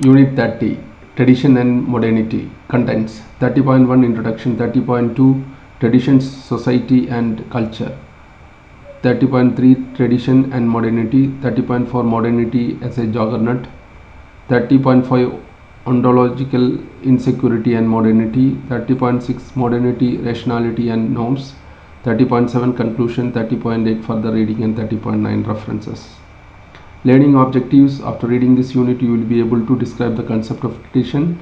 Unit 30, Tradition and Modernity. Contents: 30.1 Introduction, 30.2 Traditions, Society and Culture, 30.3 Tradition and Modernity, 30.4 Modernity as a Juggernaut, 30.5 Ontological, Insecurity and Modernity, 30.6 Modernity, Rationality and Norms, 30.7 Conclusion, 30.8 Further Reading and 30.9 References. Learning objectives: after reading this unit, you will be able to describe the concept of tradition,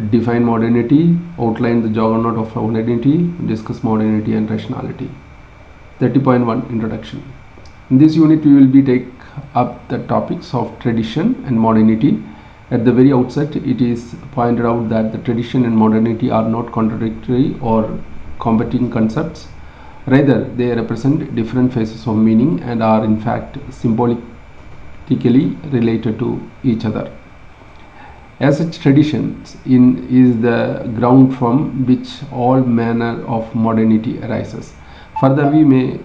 define modernity, outline the juggernaut of modernity, discuss modernity and rationality. 30.1 Introduction. In this unit, we will be take up the topics of tradition and modernity. At the very outset, it is pointed out that the tradition and modernity are not contradictory or competing concepts. Rather, they represent different phases of meaning and are in fact symbolically related to each other. As such, traditions is the ground from which all manner of modernity arises. Further, we may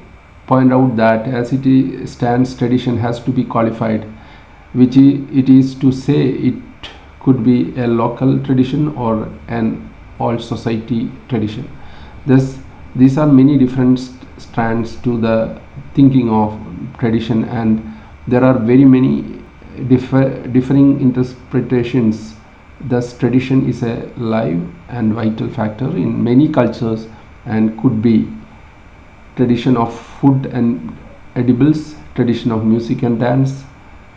point out that as it stands, tradition has to be qualified, which it is to say it could be a local tradition or an all society tradition. Thus, these are many different strands to the thinking of tradition, and there are very many differing interpretations. Thus, tradition is a live and vital factor in many cultures and could be tradition of food and edibles, tradition of music and dance,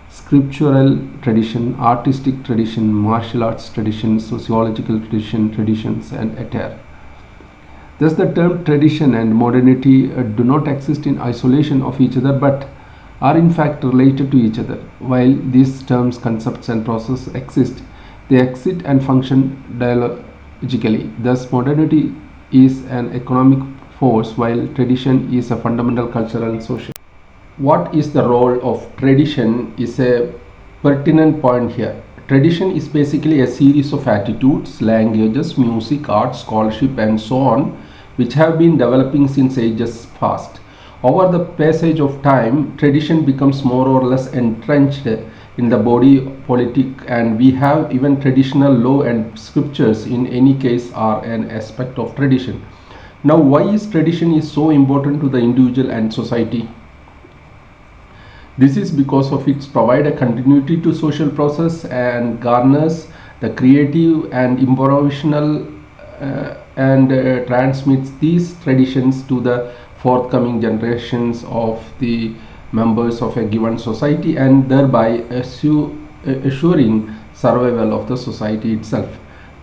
scriptural tradition, artistic tradition, martial arts tradition, sociological tradition, traditions, and etc. Thus, the term tradition and modernity do not exist in isolation of each other, but are in fact related to each other. While these terms, concepts, and processes exist, they exist and function dialogically. Thus, modernity is an economic force, while tradition is a fundamental cultural and social. What is the role of tradition is a pertinent point here. Tradition is basically a series of attitudes, languages, music, art, scholarship, and so on, which have been developing since ages past. Over the passage of time, tradition becomes more or less entrenched in the body politic, and we have even traditional law and scriptures in any case are an aspect of tradition. Now, why is tradition so important to the individual and society? This is because of its provide a continuity to social process and garners the creative and improvisational and transmits these traditions to the forthcoming generations of the members of a given society, and thereby assuring survival of the society itself.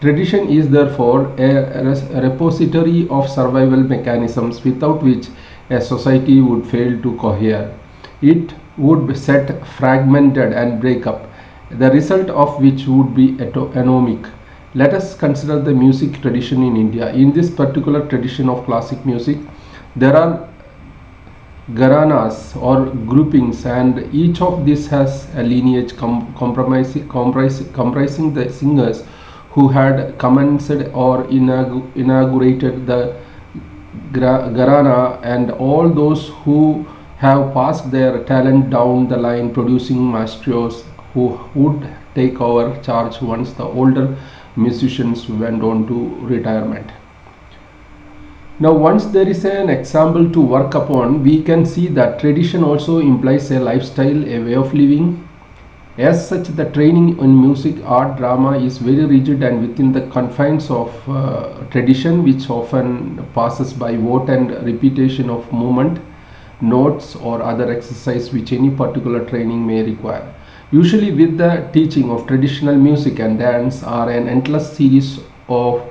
Tradition is therefore a repository of survival mechanisms without which a society would fail to cohere. It would set fragmented and break up, the result of which would be anomic. Let us consider the music tradition in India. In this particular tradition of classic music, there are gharanas or groupings, and each of these has a lineage comprising the singers who had commenced or inaugurated the gharana, and all those who have passed their talent down the line, producing maestros who would take over charge once the older musicians went on to retirement. Now, once there is an example to work upon, we can see that tradition also implies a lifestyle, a way of living. As such, the training in music, art, drama is very rigid and within the confines of tradition, which often passes by vote and repetition of movement, notes, or other exercise which any particular training may require. Usually, with the teaching of traditional music and dance are an endless series of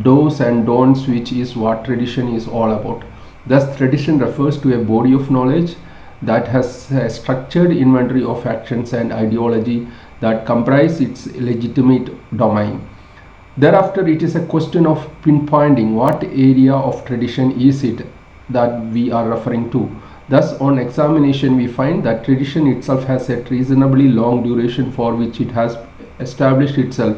do's and don'ts, which is what tradition is all about. Thus, tradition refers to a body of knowledge that has a structured inventory of actions and ideology that comprise its legitimate domain. Thereafter, it is a question of pinpointing what area of tradition is it that we are referring to. Thus, on examination, we find that tradition itself has a reasonably long duration for which it has established itself.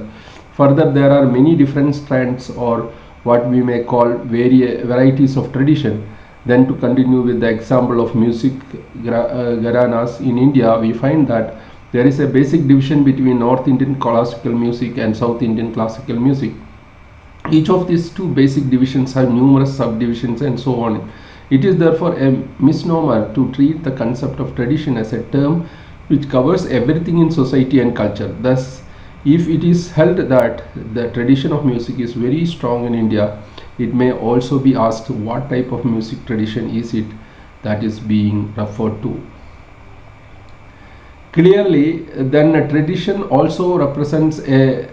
Further, there are many different strands, or what we may call varieties of tradition. Then, to continue with the example of music gharanas in India, we find that There is a basic division between North Indian classical music and South Indian classical music. Each of these two basic divisions have numerous subdivisions and so on. It is therefore a misnomer to treat the concept of tradition as a term which covers everything in society and culture. Thus, if it is held that the tradition of music is very strong in India, it may also be asked what type of music tradition is it that is being referred to. Clearly, then a tradition also represents a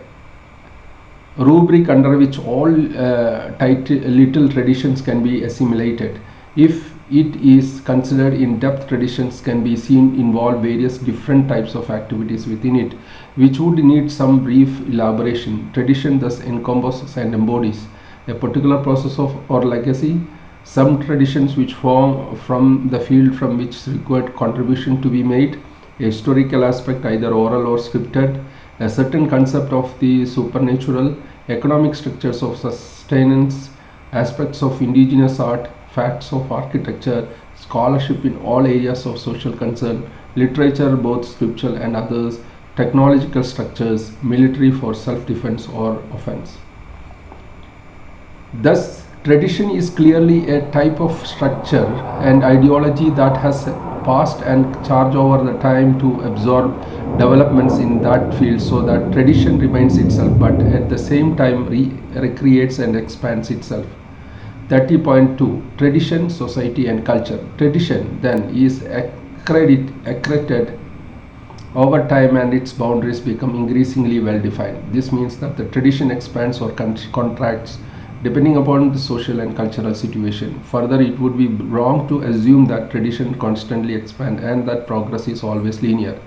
rubric under which all little traditions can be assimilated. If it is considered in depth, traditions can be seen involve various different types of activities within it, which would need some brief elaboration. Tradition thus encompasses and embodies a particular process of or legacy. Some traditions which form from the field from which required contribution to be made, a historical aspect either oral or scripted, a certain concept of the supernatural, economic structures of sustenance, aspects of indigenous art, facts of architecture, scholarship in all areas of social concern, literature both scriptural and others, technological structures, military for self-defense or offense. Thus, tradition is clearly a type of structure and ideology that has passed and charge over the time to absorb developments in that field so that tradition remains itself but at the same time recreates and expands itself. 30.2 Tradition, Society and Culture. Tradition then is accredited over time and its boundaries become increasingly well defined. This means that the tradition expands or contracts depending upon the social and cultural situation. Further, it would be wrong to assume that tradition constantly expands and that progress is always linear.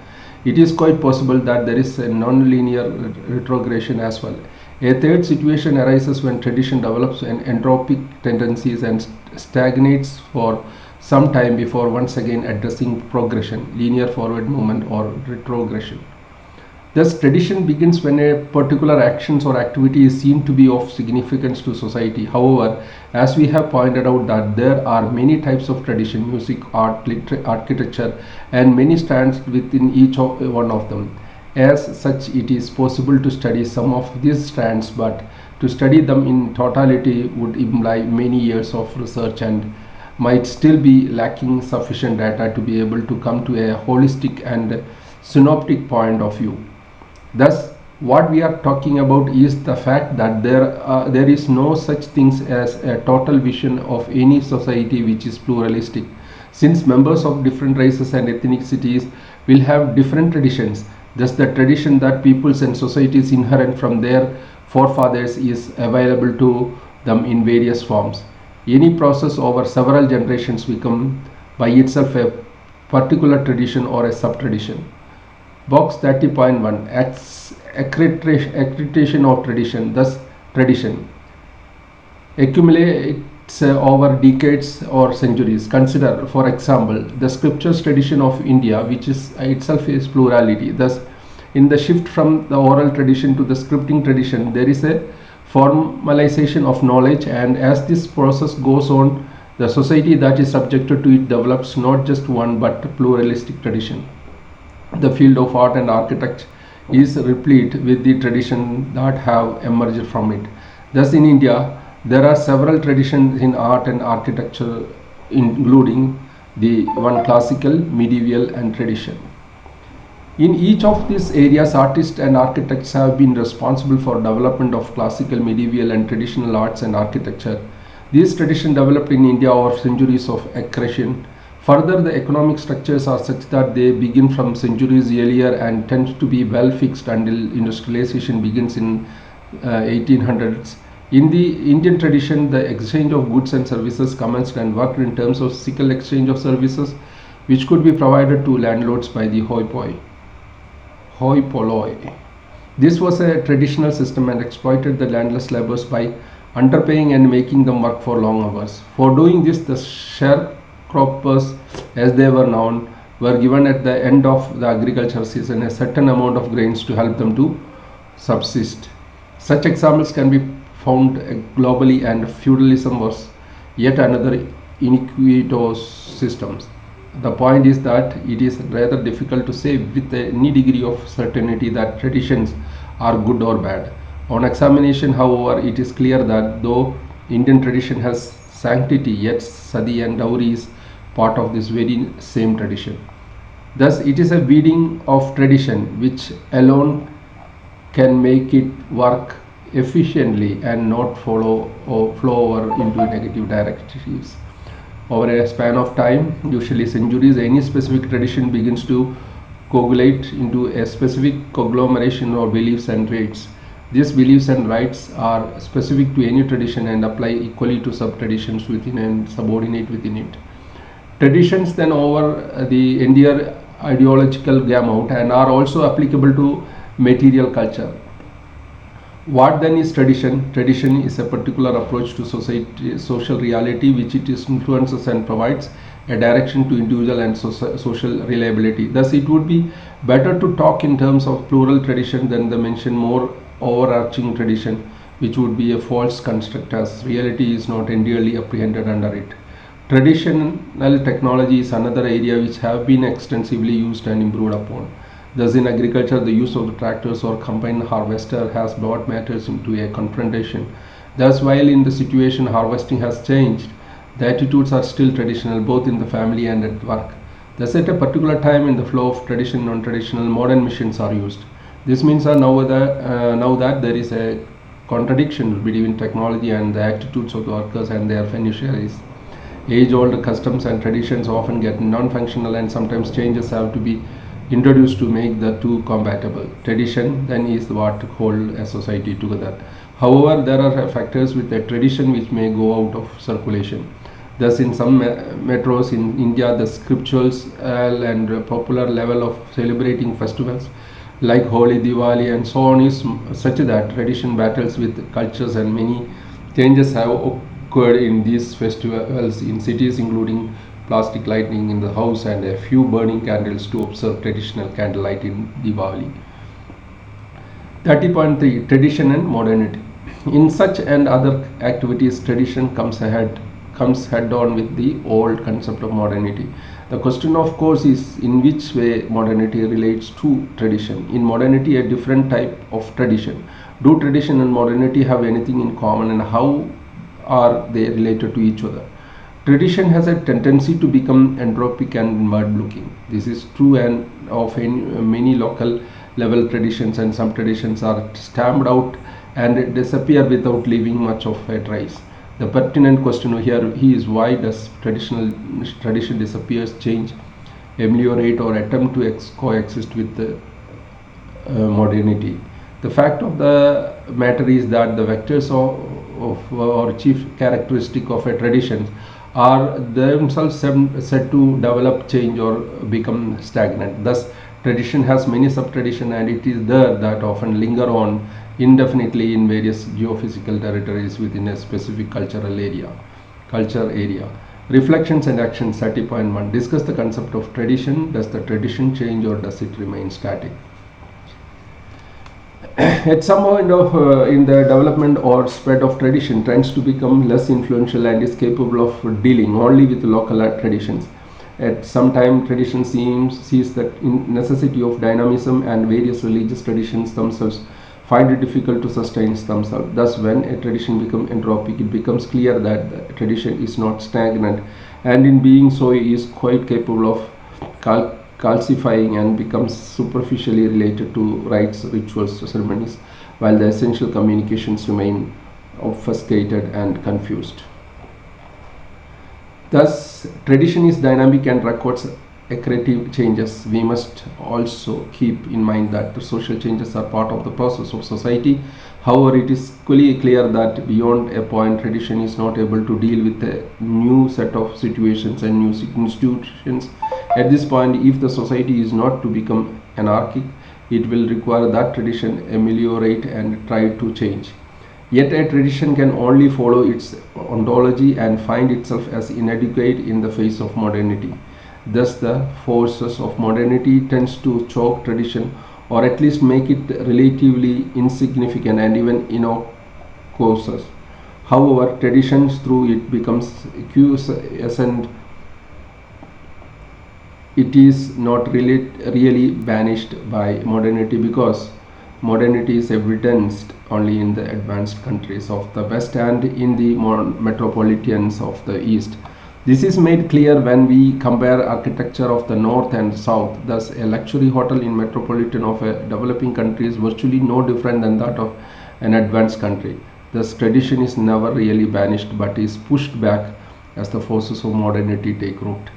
It is quite possible that there is a non-linear retrogression as well. A third situation arises when tradition develops an entropic tendencies and stagnates for some time before once again addressing progression, linear forward movement or retrogression. Thus, tradition begins when a particular actions or activity is seen to be of significance to society. However, as we have pointed out that there are many types of tradition, music, art, architecture, and many strands within each one of them. As such, it is possible to study some of these strands, but to study them in totality would imply many years of research and might still be lacking sufficient data to be able to come to a holistic and synoptic point of view. Thus, what we are talking about is the fact that there is no such things as a total vision of any society which is pluralistic, since members of different races and ethnicities will have different traditions. Thus, the tradition that peoples and societies inherit from their forefathers is available to them in various forms. Any process over several generations becomes by itself a particular tradition or a sub-tradition. Box 30.1 Accreditation of tradition. Thus, tradition accumulates over decades or centuries. Consider, for example, the scriptures tradition of India, which is itself is plurality. Thus, in the shift from the oral tradition to the scripting tradition, there is a formalization of knowledge, and as this process goes on, the society that is subjected to it develops not just one but pluralistic tradition. The field of art and architecture is replete with the traditions that have emerged from it. Thus, in India, there are several traditions in art and architecture, including the one classical, medieval, and tradition. In each of these areas, artists and architects have been responsible for development of classical, medieval, and traditional arts and architecture. These traditions developed in India over centuries of accretion. Further, the economic structures are such that they begin from centuries earlier and tend to be well fixed until industrialization begins in 1800s. In the Indian tradition, the exchange of goods and services commenced and worked in terms of physical exchange of services, which could be provided to landlords by the hoi polloi. This was a traditional system and exploited the landless laborers by underpaying and making them work for long hours. For doing this, the sharecroppers, as they were known, were given at the end of the agriculture season a certain amount of grains to help them to subsist. Such examples can be found globally, and feudalism was yet another iniquitous system. The point is that it is rather difficult to say with any degree of certainty that traditions are good or bad. On examination, however, it is clear that though Indian tradition has sanctity, yet sati and dowry is part of this very same tradition. Thus, it is a weeding of tradition which alone can make it work efficiently and not follow or flow over into negative directives. Over a span of time, usually centuries, any specific tradition begins to coagulate into a specific conglomeration of beliefs and rites. These beliefs and rites are specific to any tradition and apply equally to sub-traditions within and subordinate within it. Traditions then over the entire ideological gamut and are also applicable to material culture. What then is tradition? Tradition is a particular approach to society, social reality, which it influences and provides a direction to individual and social reliability. Thus, it would be better to talk in terms of plural tradition than the mention more overarching tradition, which would be a false construct as reality is not entirely apprehended under it. Traditional technology is another area which have been extensively used and improved upon. Thus, in agriculture, the use of the tractors or combine harvester has brought matters into a confrontation. Thus, while in the situation harvesting has changed, the attitudes are still traditional both in the family and at work. Thus, at a particular time in the flow of tradition, non-traditional modern machines are used. This means that now that there is a contradiction between technology and the attitudes of the workers and their beneficiaries. Age-old customs and traditions often get non-functional and sometimes changes have to be introduced to make the two compatible. Tradition then is what hold a society together. However, there are factors with a tradition which may go out of circulation. Thus, in some metros in India, the scriptures and popular level of celebrating festivals like Holi, Diwali and so on is such that tradition battles with cultures and many changes have occurred in these festivals in cities including plastic lighting in the house and a few burning candles to observe traditional candlelight in Diwali. 30.3 Tradition and Modernity. In such and other activities, tradition comes head on with the old concept of modernity. The question, of course, is in which way modernity relates to tradition. In modernity, a different type of tradition. Do tradition and modernity have anything in common, and how are they related to each other? Tradition has a tendency to become entropic and inward looking. This is true and of many local level traditions, and some traditions are stamped out and disappear without leaving much of a trace. The pertinent question here is why does tradition disappears, change, ameliorate or attempt to coexist with the modernity? The fact of the matter is that the vectors of or chief characteristic of a tradition are themselves said to develop, change or become stagnant. Thus, tradition has many sub-traditions and it is there that often linger on indefinitely in various geophysical territories within a specific culture area. Reflections and actions 30.1 discuss the concept of tradition. Does the tradition change or does it remain static? At some point in the development or spread of tradition tends to become less influential and is capable of dealing only with local traditions. At some time, tradition sees the necessity of dynamism, and various religious traditions themselves find it difficult to sustain themselves. Thus, when a tradition becomes entropic, it becomes clear that the tradition is not stagnant, and in being so, is quite capable of calcifying and becomes superficially related to rites, rituals, ceremonies, while the essential communications remain obfuscated and confused. Thus, tradition is dynamic and records accretive changes. We must also keep in mind that the social changes are part of the process of society. However, it is equally clear that beyond a point, tradition is not able to deal with a new set of situations and new institutions. At this point, if the society is not to become anarchic, it will require that tradition ameliorate and try to change. Yet a tradition can only follow its ontology and find itself as inadequate in the face of modernity. Thus, the forces of modernity tends to choke tradition or at least make it relatively insignificant and even innocuous. However, traditions through it becomes quiescent it is not really banished by modernity, because modernity is evidenced only in the advanced countries of the West and in the metropolitans of the East. This is made clear when we compare architecture of the North and South. Thus, a luxury hotel in metropolitan of a developing country is virtually no different than that of an advanced country. Thus, tradition is never really banished but is pushed back as the forces of modernity take root.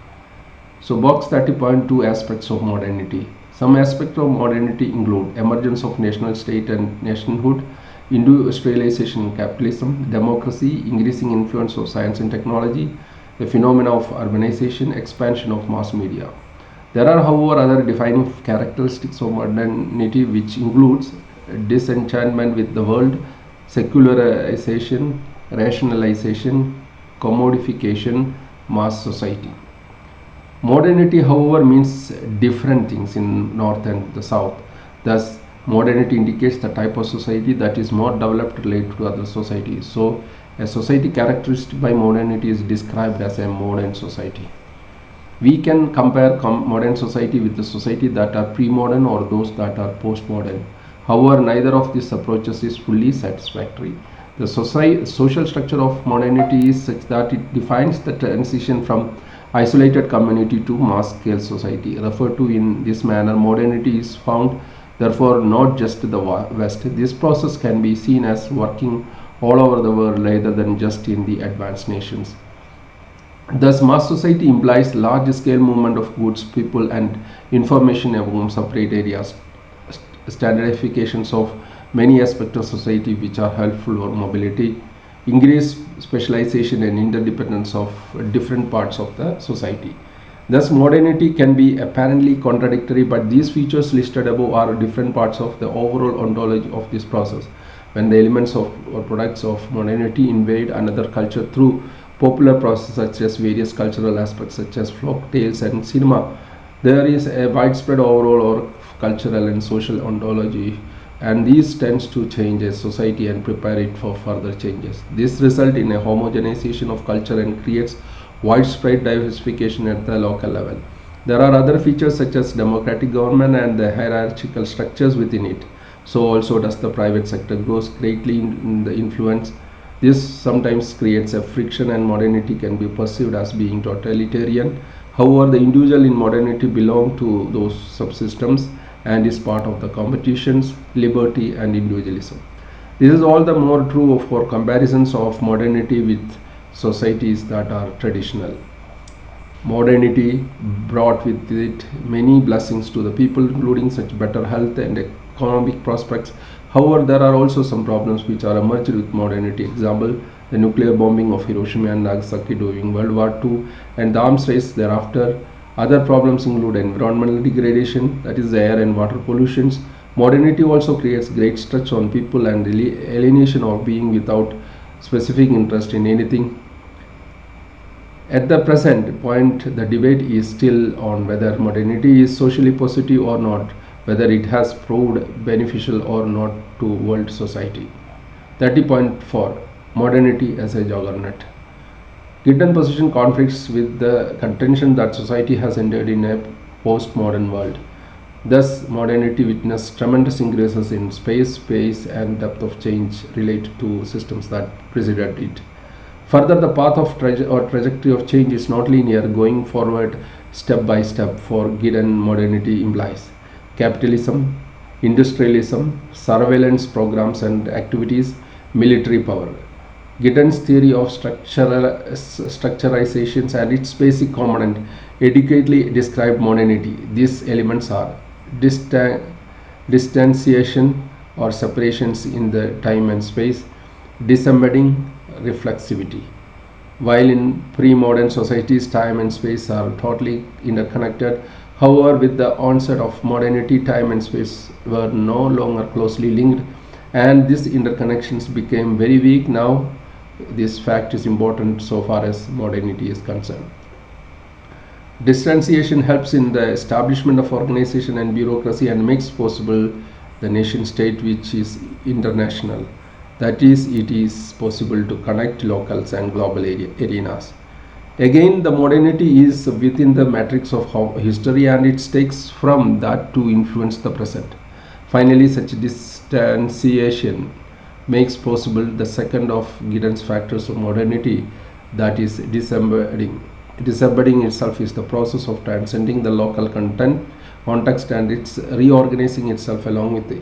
So box 30.2 aspects of modernity. Some aspects of modernity include emergence of national state and nationhood, industrialization and capitalism, democracy, increasing influence of science and technology, the phenomena of urbanization, expansion of mass media. There are, however, other defining characteristics of modernity, which includes disenchantment with the world, secularization, rationalization, commodification, mass society. Modernity, however, means different things in North and the South. Thus, modernity indicates the type of society that is more developed related to other societies. So, a society characteristic by modernity is described as a modern society. We can compare modern society with the society that are pre-modern or those that are post-modern. However, neither of these approaches is fully satisfactory. The social structure of modernity is such that it defines the transition from isolated community to mass-scale society. Referred to in this manner, modernity is found therefore not just the West. This process can be seen as working all over the world rather than just in the advanced nations. Thus, mass society implies large-scale movement of goods, people, and information among separate areas. Standardifications of many aspects of society which are helpful for mobility, increased specialization and interdependence of different parts of the society. Thus, modernity can be apparently contradictory, but these features listed above are different parts of the overall ontology of this process. When the elements of or products of modernity invade another culture through popular processes such as various cultural aspects such as folk tales and cinema, there is a widespread overall or cultural and social ontology, and these tends to change a society and prepare it for further changes. This results in a homogenization of culture and creates widespread diversification at the local level. There are other features such as democratic government and the hierarchical structures within it. So also does the private sector grows greatly in the influence. This sometimes creates a friction, and modernity can be perceived as being totalitarian. However, the individual in modernity belong to those subsystems and is part of the competitions, liberty and individualism. This is all the more true for comparisons of modernity with societies that are traditional. Modernity brought with it many blessings to the people, including such better health and economic prospects. However, there are also some problems which are emerged with modernity. Example, the nuclear bombing of Hiroshima and Nagasaki during World War II and the arms race thereafter. Other problems include environmental degradation, that is air and water pollutions. Modernity also creates great stress on people and alienation of being without specific interest in anything. At the present point, the debate is still on whether modernity is socially positive or not, whether it has proved beneficial or not to world society. 30.4 Modernity as a Juggernaut. Given position conflicts with the contention that society has entered in a postmodern world. Thus, modernity witnessed tremendous increases in space, pace, and depth of change related to systems that preceded it. Further, the path of trajectory of change is not linear, going forward step by step, for given modernity implies capitalism, industrialism, surveillance programs and activities, military power. Giddens' theory of structuralizations and its basic component adequately describe modernity. These elements are distanciation or separations in the time and space, disembedding, reflexivity. While in pre-modern societies, time and space are totally interconnected, however, with the onset of modernity, time and space were no longer closely linked, and these interconnections became very weak. Now, this fact is important so far as modernity is concerned. Distanciation helps in the establishment of organization and bureaucracy and makes possible the nation state which is international. That is, it is possible to connect locals and global arenas. Again, the modernity is within the matrix of history, and it takes from that to influence the present. Finally, such distanciation makes possible the second of Giddens factors of modernity, that is disembedding. Disembedding itself is the process of transcending the local context, and it's reorganizing itself along with the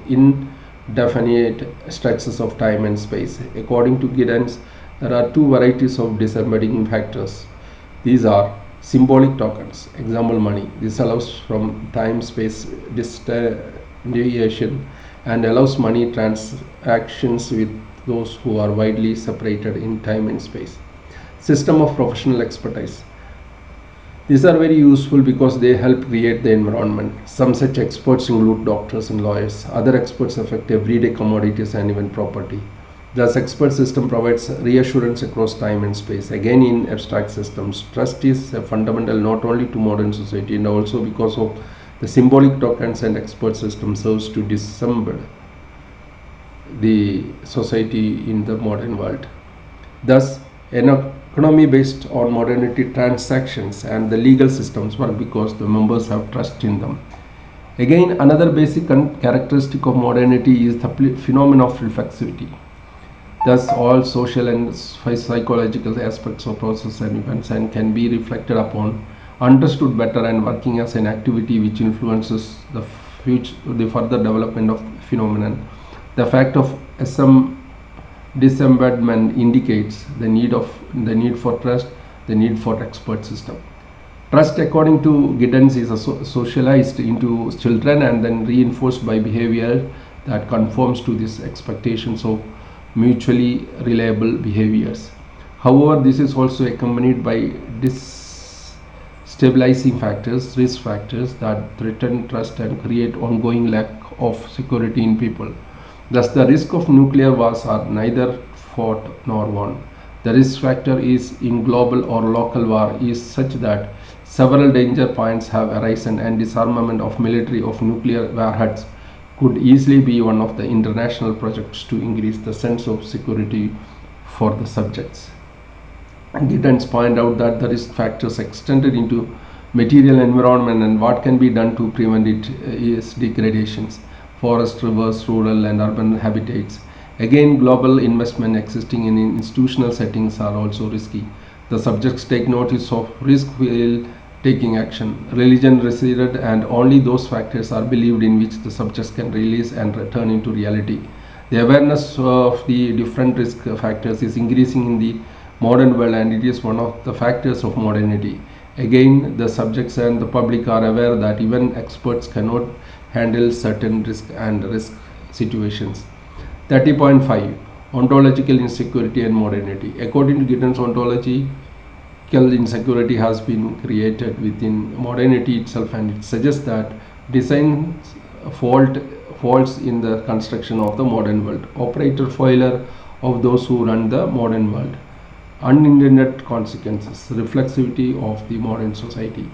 indefinite stretches of time and space. According to Giddens, there are two varieties of disembedding factors. These are symbolic tokens, example money. This allows from time-space distanciation and allows money transactions with those who are widely separated in time and space. System of professional expertise. These are very useful because they help create the environment. Some such experts include doctors and lawyers. Other experts affect everyday commodities and even property. Thus, expert system provides reassurance across time and space. Again, in abstract systems, trust is fundamental not only to modern society and also because of the symbolic tokens, and expert system serves to dissemble the society in the modern world. Thus, an economy based on modernity transactions and the legal systems work because the members have trust in them. Again, another basic characteristic of modernity is the phenomenon of reflexivity. Thus, all social and psychological aspects of process and events and can be reflected upon, understood better, and working as an activity which influences the further development of phenomenon. The fact of disembodiment indicates the need for trust, the need for expert system. Trust, according to Giddens, is socialized into children and then reinforced by behavior that conforms to these expectations of mutually reliable behaviors. However, this is also accompanied by destabilizing factors, risk factors that threaten trust and create ongoing lack of security in people. Thus, the risk of nuclear wars are neither fought nor won. The risk factor is in global or local war is such that several danger points have arisen, and disarmament of military of nuclear warheads could easily be one of the international projects to increase the sense of security for the subjects. Giddens point out that the risk factors extended into material environment, and what can be done to prevent it is degradations, forest, rivers, rural and urban habitats. Again, global investment existing in institutional settings are also risky. The subjects take notice of risk while taking action. Religion receded, and only those factors are believed in which the subjects can release and return into reality. The awareness of the different risk factors is increasing in the modern world, and it is one of the factors of modernity. Again, the subjects and the public are aware that even experts cannot handle certain risk situations. 30.5 Ontological insecurity and modernity. According to Giddens, ontological insecurity has been created within modernity itself, and it suggests that design faults in the construction of the modern world, operator failure of those who run the modern world, unintended consequences, reflexivity of the modern society.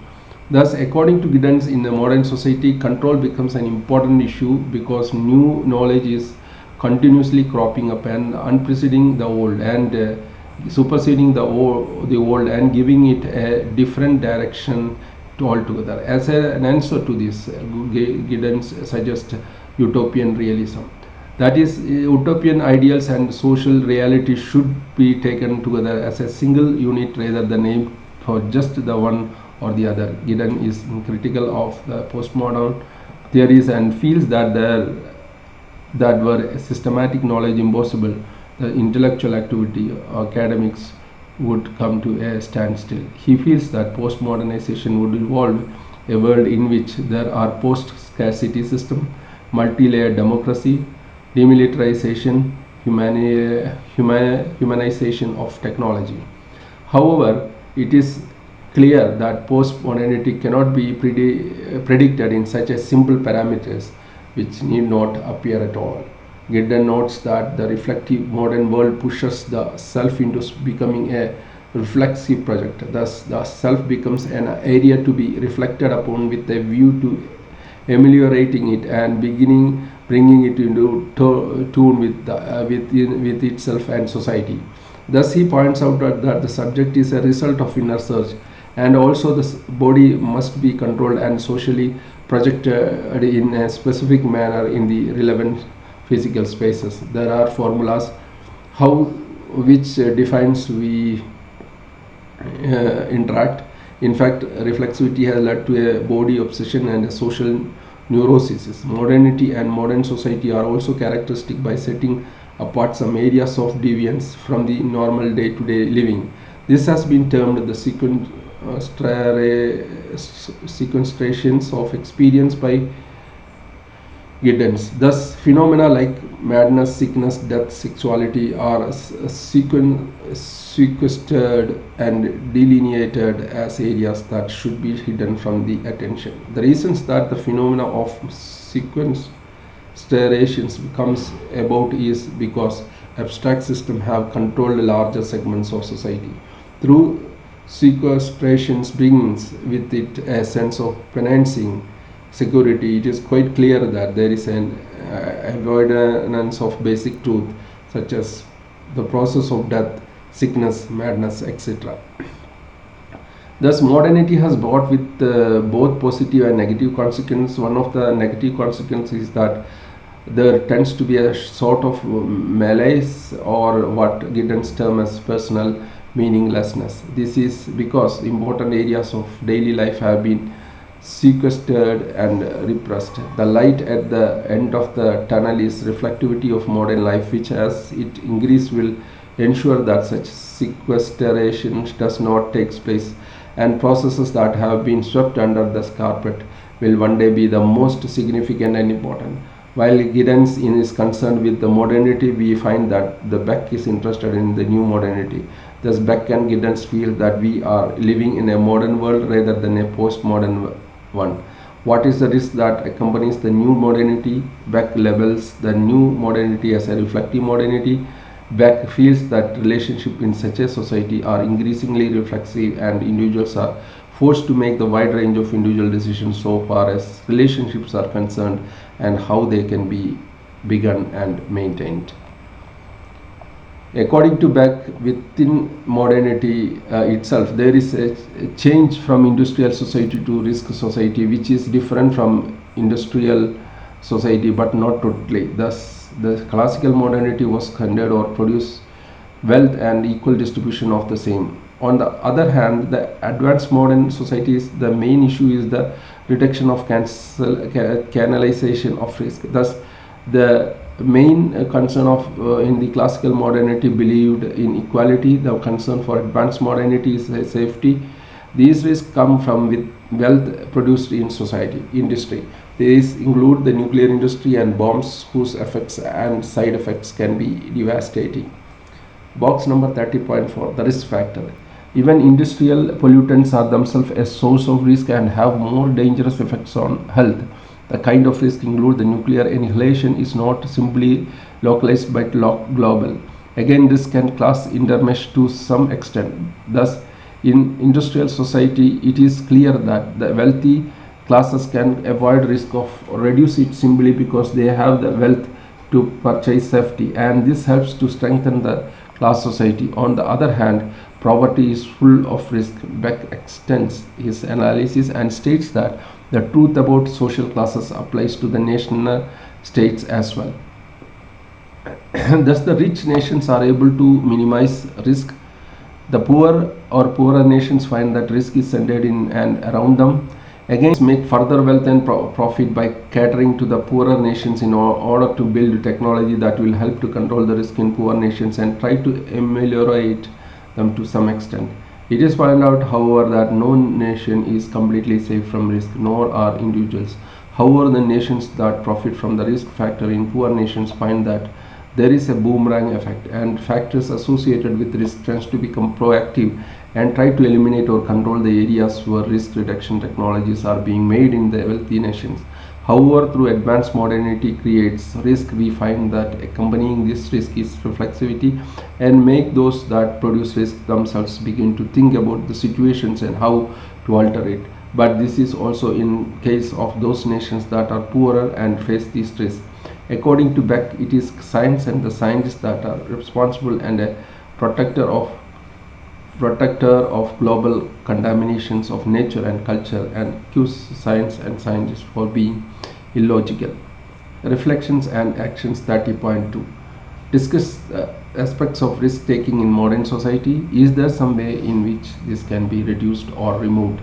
Thus, according to Giddens, in the modern society, control becomes an important issue because new knowledge is continuously cropping up and unprecedenting the old, and superseding the old and giving it a different direction to altogether. As an answer to this, Giddens suggests utopian realism. That is, utopian ideals and social reality should be taken together as a single unit rather than aimed for just the one or the other. Giddens is critical of the postmodern theories and feels that were systematic knowledge impossible, the intellectual activity, academics would come to a standstill. He feels that postmodernization would involve a world in which there are post-scarcity system, multi-layered democracy, demilitarization, humanization of technology. However, it is clear that post-modernity cannot be predicted in such a simple parameters which need not appear at all. Giddens notes that the reflective modern world pushes the self into becoming a reflexive project. Thus, the self becomes an area to be reflected upon with a view to ameliorating it and bringing it into tune with itself and society. Thus, he points out that the subject is a result of inner search, and also the body must be controlled and socially projected in a specific manner in the relevant physical spaces. There are formulas how which defines we interact. In fact, reflexivity has led to a body obsession and a social neurosis. Modernity and modern society are also characteristic by setting apart some areas of deviance from the normal day-to-day living. This has been termed the sequestrations of experience by Giddens. Thus, phenomena like madness, sickness, death, sexuality are sequestered and delineated as areas that should be hidden from the attention. The reasons that the phenomena of sequestrations becomes about is because abstract systems have controlled larger segments of society. Through sequestrations brings with it a sense of penance security. It is quite clear that there is an avoidance of basic truth such as the process of death, sickness, madness, etc. Thus, modernity has brought with both positive and negative consequences. One of the negative consequences is that there tends to be a sort of malaise, or what Giddens term as personal meaninglessness. This is because important areas of daily life have been sequestered and repressed. The light at the end of the tunnel is reflectivity of modern life, which as it increases will ensure that such sequestration does not take place, and processes that have been swept under the carpet will one day be the most significant and important. While Giddens is concerned with the modernity, we find that the Beck is interested in the new modernity. Thus, Beck and Giddens feel that we are living in a modern world rather than a postmodern one. What is the risk that accompanies the new modernity? Beck labels the new modernity as a reflective modernity. Beck feels that relationships in such a society are increasingly reflexive, and individuals are forced to make the wide range of individual decisions so far as relationships are concerned and how they can be begun and maintained. According to Beck, within modernity itself, there is a change from industrial society to risk society, which is different from industrial society but not totally. Thus, the classical modernity was considered or produced wealth and equal distribution of the same. On the other hand, the advanced modern societies, the main issue is the reduction of canalization of risk. Thus, the main concern of in the classical modernity believed in equality. The concern for advanced modernity is safety. These risks come from with wealth produced in society, industry. These include the nuclear industry and bombs, whose effects and side effects can be devastating. Box number 30.4, the risk factor. Even industrial pollutants are themselves a source of risk and have more dangerous effects on health. The kind of risk include the nuclear annihilation is not simply localized but global. Again, this can class intermesh to some extent. Thus, in industrial society, it is clear that the wealthy classes can avoid risk of or reduce it simply because they have the wealth to purchase safety, and this helps to strengthen the class society. On the other hand, poverty is full of risk. Beck extends his analysis and states that the truth about social classes applies to the nation states as well. Thus, the rich nations are able to minimize risk. The poor or poorer nations find that risk is centered in and around them. Again, make further wealth and profit by catering to the poorer nations in order to build technology that will help to control the risk in poor nations and try to ameliorate them to some extent. It is found out, however, that no nation is completely safe from risk, nor are individuals. However, the nations that profit from the risk factor in poor nations find that there is a boomerang effect, and factors associated with risk tends to become proactive and try to eliminate or control the areas where risk reduction technologies are being made in the wealthy nations. However, through advanced modernity creates risk, we find that accompanying this risk is reflexivity, and make those that produce risk themselves begin to think about the situations and how to alter it. But this is also in case of those nations that are poorer and face these risks. According to Beck, it is science and the scientists that are responsible and protector of protector of global contaminations of nature and culture, and accuse science and scientists for being illogical. Reflections and Actions 30.2 discuss aspects of risk taking in modern society. Is there some way in which this can be reduced or removed?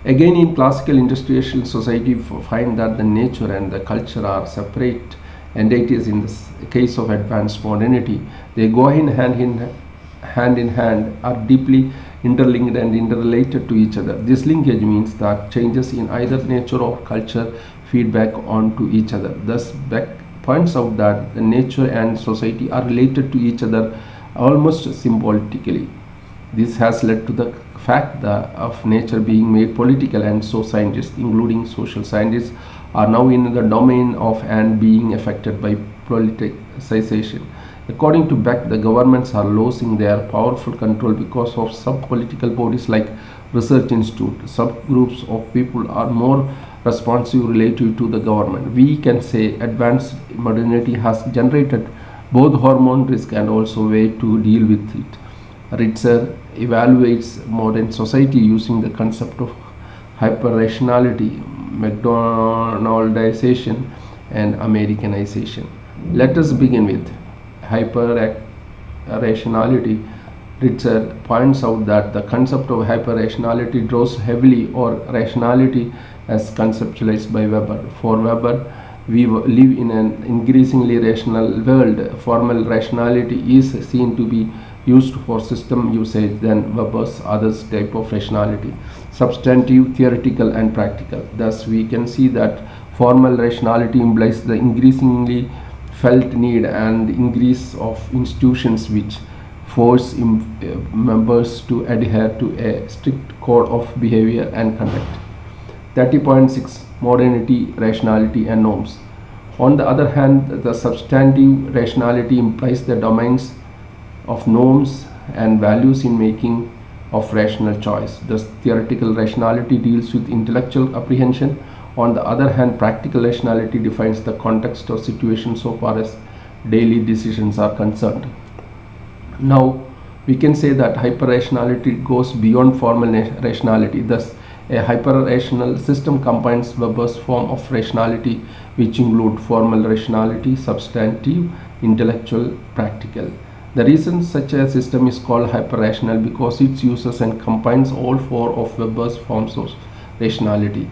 Again, in classical industrial society, we find that the nature and the culture are separate entities. In the case of advanced modernity, they go hand in hand, are deeply interlinked and interrelated to each other. This linkage means that changes in either nature or culture feedback onto each other. Thus, Beck points out that the nature and society are related to each other almost symbolically. This has led to the fact that of nature being made political, and so scientists, including social scientists, are now in the domain of and being affected by politicization. According to Beck, the governments are losing their powerful control because of sub-political bodies like research institute. Subgroups of people are more responsive relative to the government. We can say advanced modernity has generated both hormone risk and also way to deal with it. Ritzer evaluates modern society using the concept of hyper-rationality, McDonaldization, and Americanization. Let us begin with hyper-rationality. Ritzer points out that the concept of hyper-rationality draws heavily on rationality as conceptualized by Weber. For Weber, we live in an increasingly rational world. Formal rationality is seen to be used for system usage than Weber's other type of rationality, substantive, theoretical, and practical. Thus, we can see that formal rationality implies the increasingly felt need and increase of institutions which force members to adhere to a strict code of behavior and conduct. 30.6 Modernity, Rationality, and Norms. On the other hand, the substantive rationality implies the domains of norms and values in making of rational choice. Thus, theoretical rationality deals with intellectual apprehension. On the other hand, practical rationality defines the context or situation so far as daily decisions are concerned. Now, we can say that hyper-rationality goes beyond formal rationality. Thus, a hyper-rational system combines Weber's form of rationality, which include formal rationality, substantive, intellectual, practical. The reason such a system is called hyper-rational because it uses and combines all four of Weber's forms of rationality.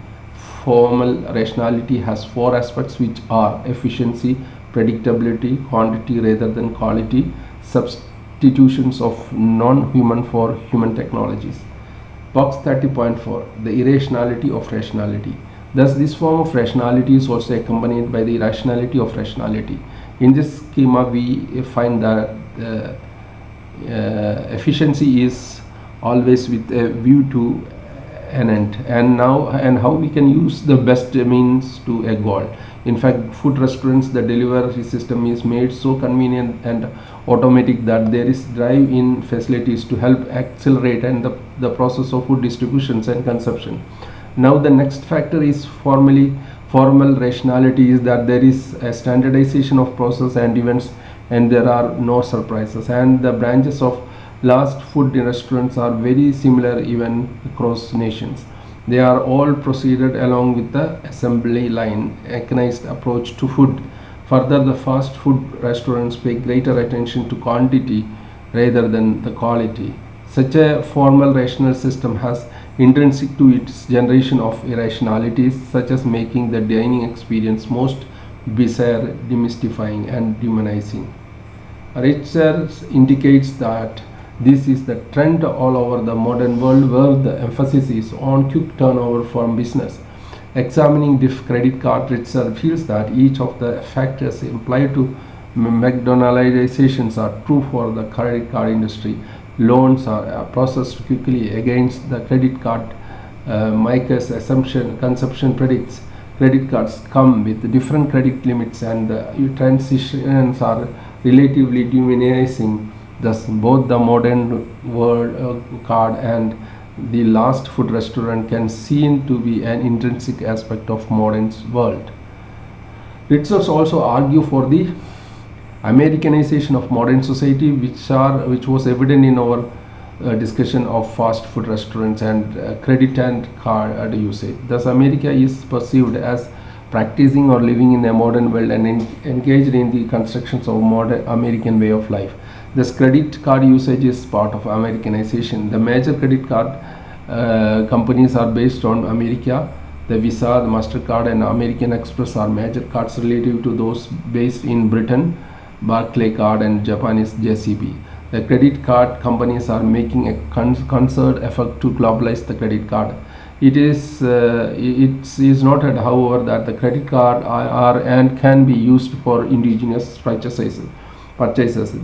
Formal rationality has four aspects, which are efficiency, predictability, quantity rather than quality, substitutions of non-human for human technologies. Box 30.4 The irrationality of rationality. Thus, this form of rationality is also accompanied by the irrationality of rationality. In this schema, we find that efficiency is always with a view to an end, and how we can use the best means to a goal. In fact, food restaurants, the delivery system is made so convenient and automatic that there is drive-in facilities to help accelerate and the process of food distributions and consumption. Now, the next factor is formal rationality is that there is a standardization of process and events, and there are no surprises, and the branches of last food restaurants are very similar even across nations. They are all proceeded along with the assembly line mechanized approach to food. Further, the fast food restaurants pay greater attention to quantity rather than the quality. Such a formal rational system has intrinsic to its generation of irrationalities, such as making the dining experience most bizarre, demystifying, and demonizing. Research indicates that this is the trend all over the modern world, where the emphasis is on quick turnover from business. Examining this credit card, research feels that each of the factors implied to McDonaldizations are true for the credit card industry. Loans are processed quickly against the credit card. Micah's assumption consumption predicts credit cards come with different credit limits, and the transitions are relatively diminishing. Thus, both the modern world card and the last food restaurant can seen to be an intrinsic aspect of modern world. Researchers also argue for the Americanization of modern society, which was evident in our discussion of fast food restaurants and credit and card usage. Thus, America is perceived as practicing or living in a modern world and engaged in the constructions of modern American way of life. Thus, credit card usage is part of Americanization. The major credit card companies are based on America. The Visa, the MasterCard, and American Express are major cards relative to those based in Britain, Barclaycard and Japanese JCB. The credit card companies are making a concerted effort to globalize the credit card. It is noted, however, that the credit card are and can be used for indigenous purchases.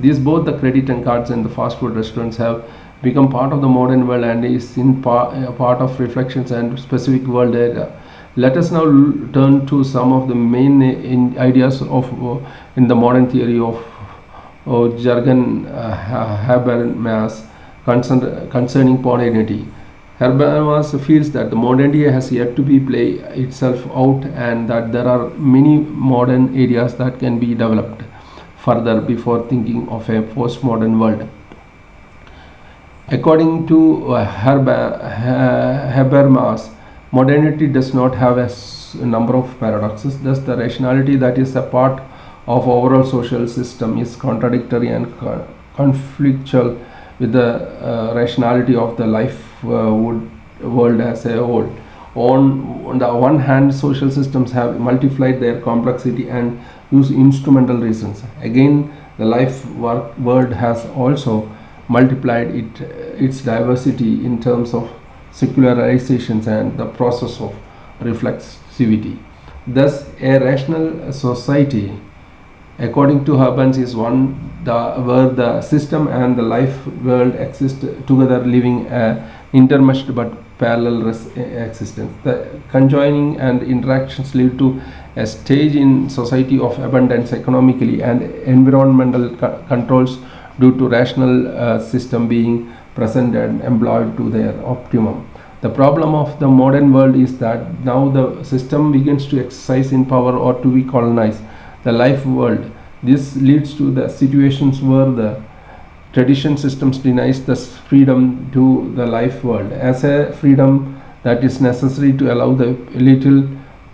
These both the credit and cards and the fast food restaurants have become part of the modern world and is in part of reflections and specific world area. Let us now turn to some of the main ideas of in the modern theory of Jürgen Habermas concerning modernity. Habermas feels that the modernity has yet to be play itself out and that there are many modern areas that can be developed further before thinking of a postmodern world. According to Habermas, modernity does not have a number of paradoxes. Thus, the rationality that is a part of overall social system is contradictory and conflictual with the rationality of the life world as a whole. On the one hand, social systems have multiplied their complexity and use instrumental reasons. Again, the life world has also multiplied its diversity in terms of secularizations and the process of reflexivity. Thus, a rational society, according to Habermas, is one where the system and the life world exist together, living intermeshed but parallel existence. The conjoining and interactions lead to a stage in society of abundance economically and environmental controls due to rational system being present and employed to their optimum. The problem of the modern world is that now the system begins to exercise in power or to be colonized the life world. This leads to the situations where the tradition systems denies the freedom to the life world as a freedom that is necessary to allow the little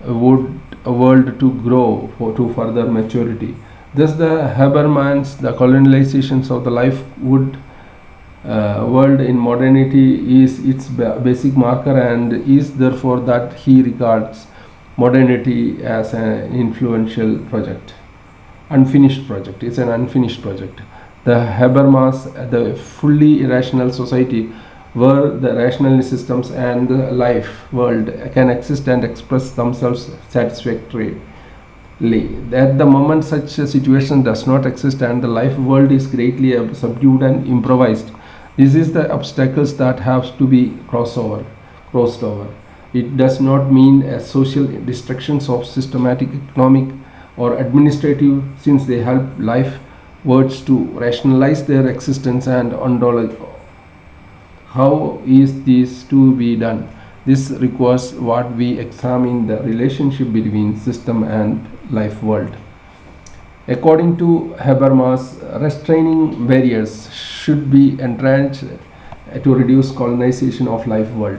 world to grow to further maturity. Thus, the Habermas, the colonizations of the life world in modernity is its basic marker and is therefore that he regards modernity as an influential project. Unfinished project. It's an unfinished project. The Habermas, the fully irrational society where the rational systems and the life world can exist and express themselves satisfactorily. At the moment such a situation does not exist and the life world is greatly subdued and improvised. This is the obstacles that have to be crossed over. It does not mean a social destructions of systematic, economic or administrative, since they help life words to rationalize their existence and ontology. How is this to be done? This requires what we examine the relationship between system and life world. According to Habermas, restraining barriers should be entrenched to reduce colonization of life world.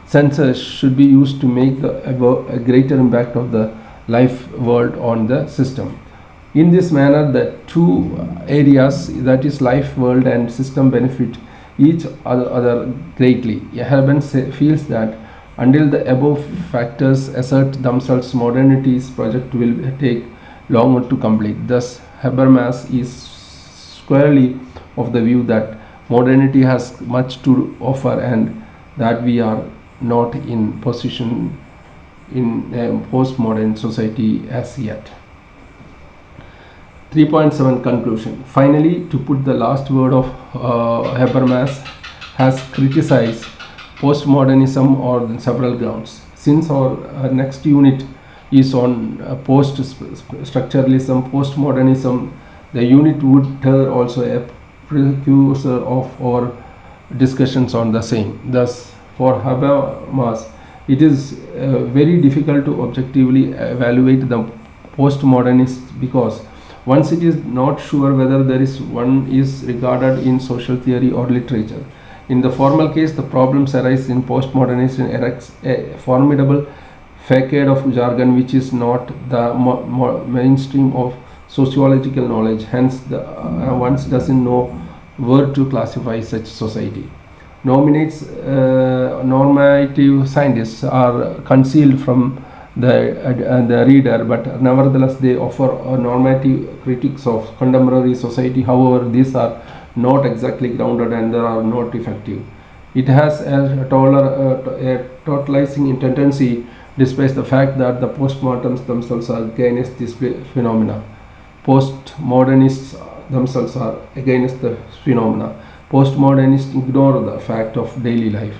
Censors should be used to make a greater impact of the life world on the system. In this manner, the two areas, that is life world and system, benefit each other greatly. Habermas feels that until the above factors assert themselves, modernity's project will take longer to complete. Thus, Habermas is squarely of the view that modernity has much to offer and that we are not in position in a postmodern society as yet. 3.7 Conclusion. Finally, to put the last word of Habermas has criticized postmodernism on several grounds. Since our next unit is on post-structuralism, postmodernism, the unit would tell also a precursor of our discussions on the same. Thus, for Habermas, it is very difficult to objectively evaluate the postmodernists because Once it is not sure whether there is one is regarded in social theory or literature. In the formal case, the problems arise in postmodernism erects a formidable facade of jargon which is not the mainstream of sociological knowledge. Hence, the one doesn't know where to classify such society. Normative scientists are concealed from the reader, but nevertheless they offer normative critiques of contemporary society. However, these are not exactly grounded and they are not effective. It has a totalizing tendency, despite the fact that the postmoderns themselves are against this phenomena. Postmodernists themselves are against the phenomena. Postmodernists ignore the fact of daily life.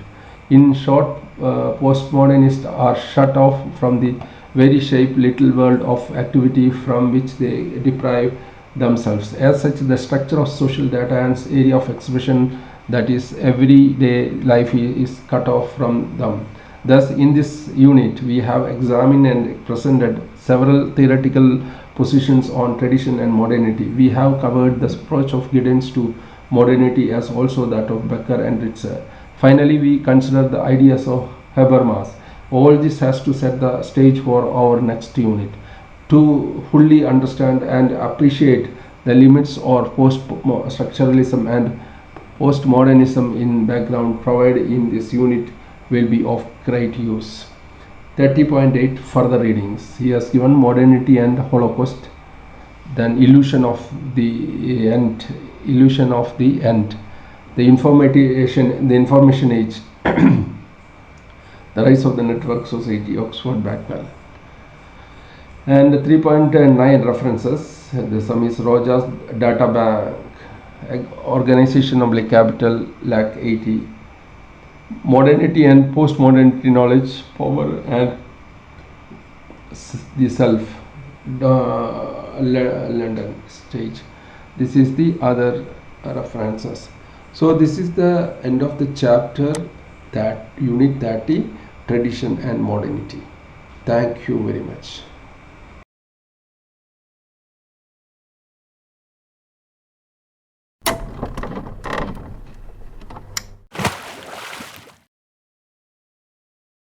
In short, postmodernists are shut off from the very shape little world of activity from which they deprive themselves. As such, the structure of social data and area of expression, that is everyday life, is cut off from them. Thus, in this unit, we have examined and presented several theoretical positions on tradition and modernity. We have covered the approach of Giddens to modernity as also that of Becker and Ritzer. Finally, we consider the ideas of Habermas. All this has to set the stage for our next unit. To fully understand and appreciate the limits of post-structuralism and postmodernism in background provided in this unit will be of great use. 30.8 further readings. He has given modernity and Holocaust, then illusion of the end, the information age, the rise of the network society, Oxford Blackwell. And 3.9 references. The sum is Rogers Data Bank, Organization of Capital, LAC 80. Modernity and postmodernity, knowledge, power, and the self, London stage. This is the other references. So this is the end of the chapter, that unit 30, tradition and modernity. Thank you very much.